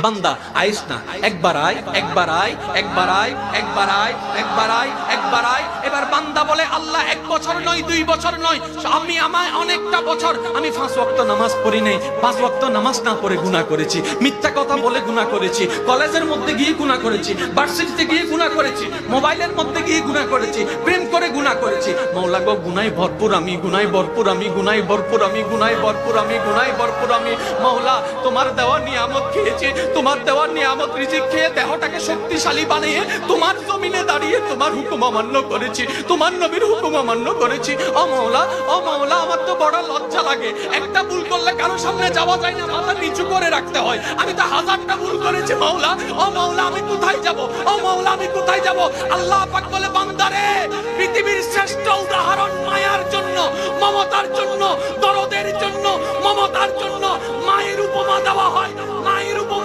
বান্দা আইস না, একবার আয়, একবার আয়, একবার আয়, একবার আয়, একবার আয়, একবার আয়। এবার বান্দা বলে আল্লাহ 1 বছর নয়, 2 বছর নয়, আমি আমায় অনেকটা বছর আমি 5 ওয়াক্ত নামাজ পড়ি নাই, 5 ওয়াক্ত নামাজ না পড়ে গুনাহ করেছি, মিথ্যা কথা বলে গুনাহ করেছি, কলেজের মধ্যে গিয়ে গুনাহ করেছি, ভার্সিটিতে গিয়ে গুনাহ করেছি, মোবাইলের মধ্যে গিয়ে গুনাহ করেছি, প্রেম করে গুনাহ করেছি। মাওলা গো গুনাহে ভরপুর আমি, গুনাহে ভরপুর আমি, গুনাহে ভরপুর আমি, গুনাহে ভরপুর আমি, গুনাহে ভরপুর আমি। মাওলা তোমার দেওয়া নিয়ামত খেয়েছি, তোমার দেওয়া নিয়ামত রিজিক খেয়ে দেহটাকে শক্তিশালী বানিয়ে তোমার জমিনে দাঁড়িয়ে তোমার হুকুম অমান্য করেছি, তোমার নবীর হুকুম অমান্য করেছি। ও মাওলা, ও মাওলা, আমার তো বড় লজ্জা লাগে, একটা ভুল করলে কারো সামনে যাওয়া যায় না, মাথা নিচু করে রাখতে হয়। আমি তো 1000টা ভুল করেছি মাওলা, ও মাওলা আমি কোথায় যাব, ও মাওলা আমি কোথায় যাব? আল্লাহ পাক বলে বান্দারে, পৃথিবীর শ্রেষ্ঠ উদাহরণ মায়ার জন্য, মমতার জন্য, দরদের জন্য, মমতার জন্য মায়ের উপমা দেওয়া হয়।